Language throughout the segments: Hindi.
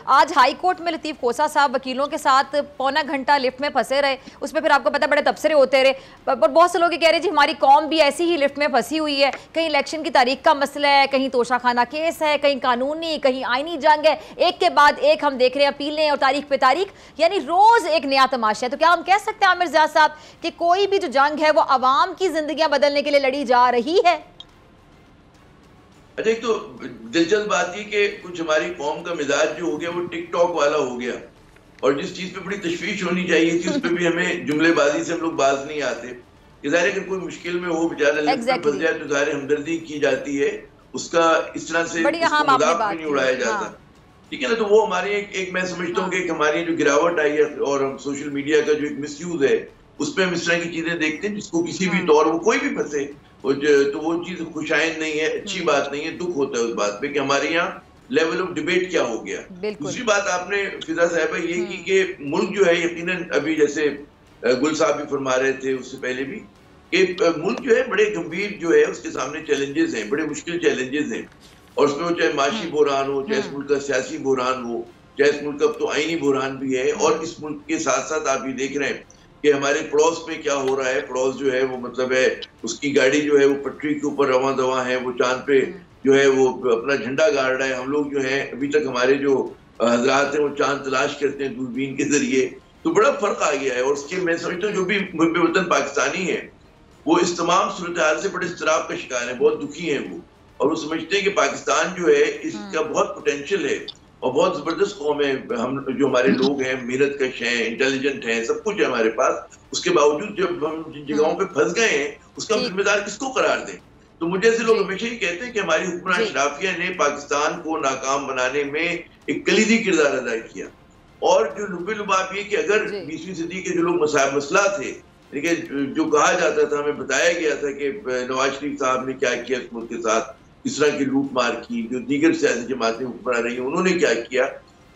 आज हाई कोर्ट में लतीफ खोसा साहब वकीलों के साथ पौना घंटा लिफ्ट में फंसे रहे, उसमें फिर आपको पता बड़े तबसरे होते रहे। पर बहुत से लोग कह रहे हैं जी हमारी कौम भी ऐसी ही लिफ्ट में फंसी हुई है, कहीं इलेक्शन की तारीख का मसला है, कहीं तोशाखाना केस है, कहीं कानूनी, कहीं आईनी जंग है, एक के बाद एक हम देख रहे हैं अपीलें और तारीख पे तारीख, यानी रोज एक नया तमाशा है। तो क्या हम कह सकते हैं आमिर ज़िया साहब कि कोई भी जो जंग है वो आवाम की जिंदगियां बदलने के लिए लड़ी जा रही है? अच्छा, एक तो दिलचस्प बात ये कि कुछ हमारी कौम का मिजाज जो हो गया वो टिकटॉक वाला हो गया, और जिस चीज पे बड़ी तशवीश होनी चाहिए थी उस पे भी हमें जुमलेबाजी से हम लोग बाज नहीं आते। ज़ाहिर अगर कोई मुश्किल में हो, बेचारा लिफ्ट में फंस जाए तो ज़ाहिर हमदर्दी की जाती है, उसका इस तरह से मजाक भी नहीं उड़ाया जाता, ठीक है ना। तो वो हमारे एक मैं समझता हूँ कि हमारी जो गिरावट आई है और हम सोशल मीडिया का जो एक मिसयूज है उस पर हम इस तरह की चीजें देखते हैं जिसको किसी भी तौर वो कोई भी फंसे तो वो चीज खुशाइंद नहीं है, अच्छी बात नहीं है, दुख होता है उस बात पे कि हमारे यहाँ लेवल ऑफ डिबेट क्या हो गया। दूसरी बात आपने फिजा साहबा ये की कि मुल्क जो है यकीनन अभी जैसे गुल साहब भी फरमा रहे थे उससे पहले भी कि मुल्क जो है बड़े गंभीर जो है उसके सामने चैलेंजेस हैं, बड़े मुश्किल चैलेंजेस हैं, और उसमें वो चाहे माशी बुहरान हो, चाहे इस मुल्क का सियासी बुहरान हो, चाहे इस मुल्क का तो आईनी बुहरान भी है, और इस मुल्क के साथ साथ आप ये देख रहे हैं कि हमारे पड़ोस में क्या हो रहा है। पड़ोस जो है वो मतलब है उसकी गाड़ी जो है वो पटरी के ऊपर रवां दवा है, वो चांद पे जो है वो अपना झंडा गाड़ रहा है। हम लोग जो है अभी तक हमारे जो हजरात हैं वो चांद तलाश करते हैं दूरबीन के जरिए, तो बड़ा फर्क आ गया है। और उसके मैं समझता हूँ जो भी मुल्क वतन पाकिस्तानी है वो इस तमाम सूरत हाल से बड़े इस्तराब का शिकार है, बहुत दुखी है वो, और वो समझते हैं कि पाकिस्तान जो है इसका बहुत पोटेंशियल है और बहुत जबरदस्त कौम है। हम जो हमारे लोग हैं मेहनत कश हैं, इंटेलिजेंट हैं, सब कुछ है हमारे पास, उसके बावजूद जब हम जिन जगहों पे फंस गए हैं उसका जिम्मेदार किसको करार दें। तो मुझे ऐसे लोग हमेशा ही कहते हैं कि हमारी हुक्मरान अशराफिया ने पाकिस्तान को नाकाम बनाने में एक कलीदी किरदार अदा किया। और जो लुबे लुबाब ये कि अगर 20वीं सदी के जो लोग मसला थे, लेकिन जो कहा जाता था, हमें बताया गया था कि नवाज शरीफ साहब ने क्या किया इस मुल्क के साथ, इस तरह की लूट मार की, जो दीगर सियासी जमातें हुक्मरान रही हैं उन्होंने क्या किया,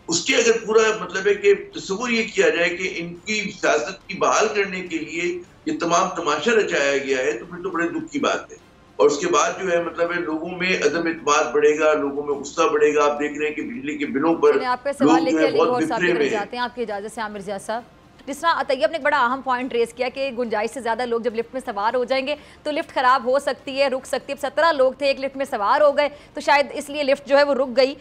उसके अगर पूरा मतलब है कि तस्वुर ये किया जाए कि इनकी सियासत की बहाल करने के लिए ये तमाम तमाशा रचाया गया है, तो फिर तो बड़े दुख की बात है। और उसके बाद जो है मतलब है लोगों में अदम इत्मीनान बढ़ेगा, लोगों में गुस्सा बढ़ेगा। आप देख रहे हैं कि बिजली के बिलों पर लोग जो है बहुत बिखरे हुए हैं। आपकी इजाजत से आमिर ज़िया साहब, जिस तरह तैयब ने एक बड़ा अहम पॉइंट रेस किया कि गुंजाइश से ज़्यादा लोग जब लिफ्ट में सवार हो जाएंगे तो लिफ्ट ख़राब हो सकती है, रुक सकती है। 17 लोग थे, एक लिफ्ट में सवार हो गए तो शायद इसलिए लिफ्ट जो है वो रुक गई।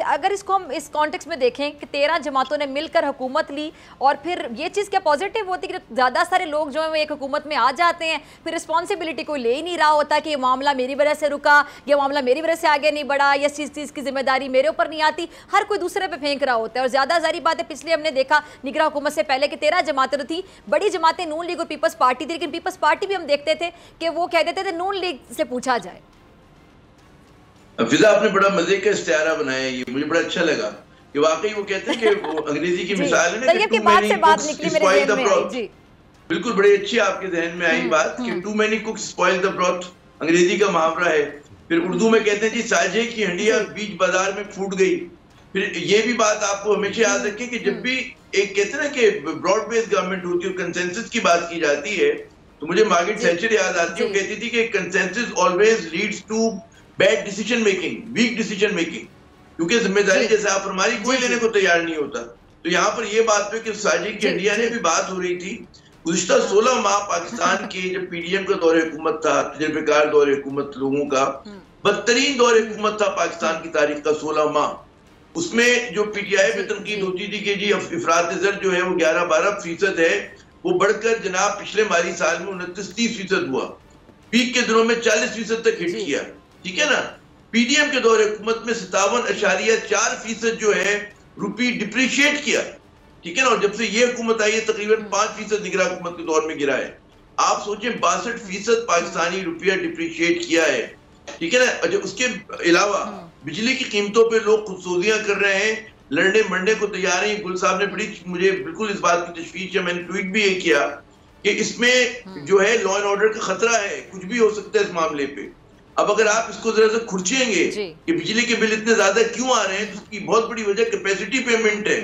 अगर इसको हम इस कॉन्टेक्स्ट में देखें कि 13 जमातों ने मिलकर हुकूमत ली, और फिर ये चीज़ क्या पॉजिटिव होती है कि ज़्यादा सारे लोग जो है वो एक हुकूमत में आ जाते हैं, फिर रिस्पॉन्सिबिलिटी कोई ले ही नहीं रहा होता कि ये मामला मेरी वजह से रुका, ये मामला मेरी वजह से आगे नहीं बढ़ा, या चीज़ की जिम्मेदारी मेरे ऊपर नहीं आती, हर कोई दूसरे पर फेंक रहा होता है। और ज़्यादा जारी बात है, पिछले हमने देखा निगरान हुकूमत से पहले कि 13 जमातें थी, बड़ी जमातें नून लीग और पीपल्स पार्टी थी, लेकिन पीपल्स पार्टी भी हम देखते थे कि वो कह देते थे नून लीग से पूछा जाए। फिजा आपने बड़ा मजे का इस्तियारा बनाया, ये मुझे बड़ा अच्छा लगा कि वाकई वो कहते हैं कि वो अंग्रेजी की मिसाल है ना कि बात निकली मेरे ज़हन में। जी बिल्कुल, बड़ी अच्छी आपके जहन में आई बात कि too many cooks spoil the broth, अंग्रेजी का मुहावरा है। फिर उर्दू में कहते हैं जी साजे की हंडिया बीच बाजार में फूट गई। फिर ये भी बात आपको हमेशा याद रखें कि जब भी एक कहते हैं ना कि ब्रॉड बेस्ड गवर्नमेंट होती है, कंसेंसस की बात की जाती है, तो मुझे मार्गरेट थैचर याद आती है, वो कहती थी कि consensus always leads to bad decision making, weak decision making, क्योंकि जिम्मेदारी जैसे आप हमारी कोई लेने को तैयार नहीं होता। तो यहाँ पर ये बात पे कि साजिद की इंडिया ने भी बात हो रही थी। गुज़िश्ता 16 माह पाकिस्तान के जब पीडीएम का दौरे हुकूमत था, तजुर्बेकार दौरे हुकूमत लोगों का, बदतरीन दौरे हुकूमत था पाकिस्तान की तारीख का 16 माह। उसमें जो पीटीआई पे तनकीद होती थी कि जी इफरात ज़र जो है वो 11-12% है, वो बढ़कर जनाब पिछले माली साल में 29-30% हुआ, पीक के दिनों में 40% तक हिट किया, ठीक है ना। पीडीएम के दौरे हुकूमत में 57.4% जो है रुपी डिप्रिशिएट किया, ठीक है ना। और जब से ये हुकूमत आई है तकरीबन 5% निगरान हुकूमत के दौर में गिरा है। आप सोचें 62% पाकिस्तानी रुपया डिप्रिशिएट किया है, ठीक है ना। अच्छा, उसके अलावा बिजली की कीमतों पे लोग खुदसूदियां कर रहे हैं, लड़ने मरने को तैयार हैं। गुल साहब ने बड़ी मुझे बिल्कुल इस बात की तशवीश है, मैंने ट्वीट भी ये किया कि इसमें जो है लॉ एंड ऑर्डर का खतरा है, कुछ भी हो सकता है इस मामले पे। अब अगर आप इसको जरा सा खुर्चेंगे कि बिजली के बिल इतने ज्यादा क्यों आ रहे हैं, तो उसकी बहुत बड़ी वजह कैपेसिटी पेमेंट है।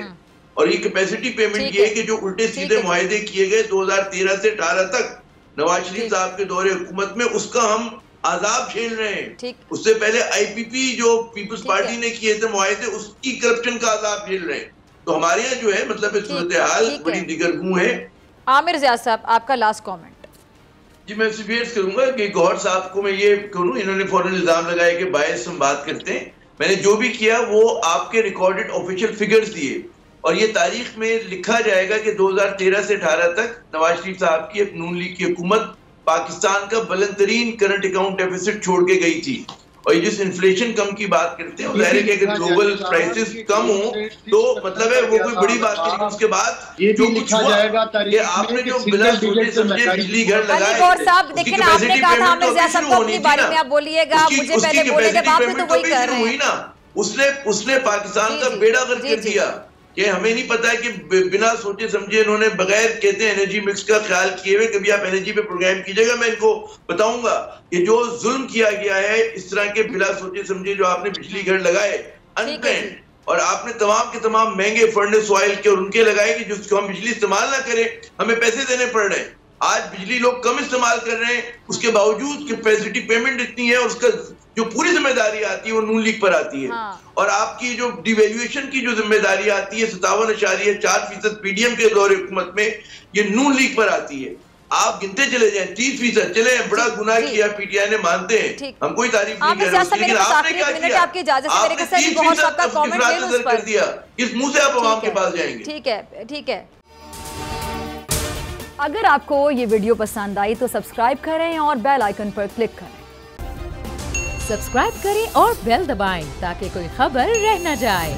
और ये कैपेसिटी पेमेंट ये है कि जो उल्टे सीधे मुआहदे किए गए 2013 से 18 तक नवाज शरीफ साहब के दौरे हुकूमत में, उसका हम आजाब झेल रहे हैं। ठीक। उससे पहले IPP जो पीपल्स पार्टी ने किए थे मुआहदे, उसकी करप्शन का आजाब झेल रहे हैं। तो हमारे यहाँ जो है मतलब सूरत हाल बड़ी दिगरगू है। आमिर ज़िया साहब, आपका लास्ट कमेंट। जी मैं सिर्फ करूंगा कि गौहर साहब को मैं ये करूं, इन्होंने फौरन इल्जाम लगाया कि बायस हम बात करते हैं। मैंने जो भी किया वो आपके रिकॉर्डेड ऑफिशियल फिगर्स दिए, और ये तारीख में लिखा जाएगा कि 2013 से 18 तक नवाज शरीफ साहब की नून लीग की हुकूमत पाकिस्तान का बुलंद तरीन करंट अकाउंट डेफिसिट छोड़ के गई थी। और ये जिस इन्फ्लेशन कम की बात करते हैं, जाहिर है कि अगर ग्लोबल प्राइसेस कम हो तो मतलब है वो कोई बड़ी बात नहीं। उसके बाद जो कुछ हुआ कि आपने जो बिना सोचे समझे बिजली घर लगाए, गौर साहब देखिए ना, आपने कहा था आमिर ज़िया साहब को अपनी बारी में आप बोलिएगा, मुझे पहले बोलेगा, आप तो वही कर रहे हैं ना। उसने पाकिस्तान का बेड़ा गर्क कर दिया कि हमें नहीं पता है कि बिना सोचे समझे इन्होंने बगैर कहते हैं एनर्जी मिक्स का ख्याल किए हुए, कभी आप एनर्जी पे प्रोग्राम कीजिएगा, मैं इनको बताऊंगा कि जो जुल्म किया गया है इस तरह के बिना सोचे समझे जो आपने बिजली घर लगाए अनप्लान्ड, और आपने तमाम के तमाम महंगे फर्नेस ऑयल के और उनके लगाए कि जिसको हम बिजली इस्तेमाल ना करें हमें पैसे देने पड़ रहे हैं। आज बिजली लोग कम इस्तेमाल कर रहे हैं, उसके बावजूद कैपेसिटी पेमेंट इतनी है, उसका जो पूरी जिम्मेदारी आती है वो नून लीग पर आती है। और आपकी जो डिवेल्यूएशन की जो जिम्मेदारी आती है 57.4% PDM के दौरे हुकूमत में, ये नून लीग पर आती है। आप गिनते चले जाएं 30% चले, बड़ा गुनाह किया PTI ने, मानते हैं, हम कोई तारीफ नहीं कर रहे, लेकिन आपने क्या किया, आपने 30% कर दिया। किस मुंह से आप आवाम के पास जाएंगे? ठीक है, ठीक है। अगर आपको ये वीडियो पसंद आई तो सब्सक्राइब करें और बेल आइकन पर क्लिक करें। सब्सक्राइब करें और बेल दबाएं ताकि कोई खबर रह न जाए।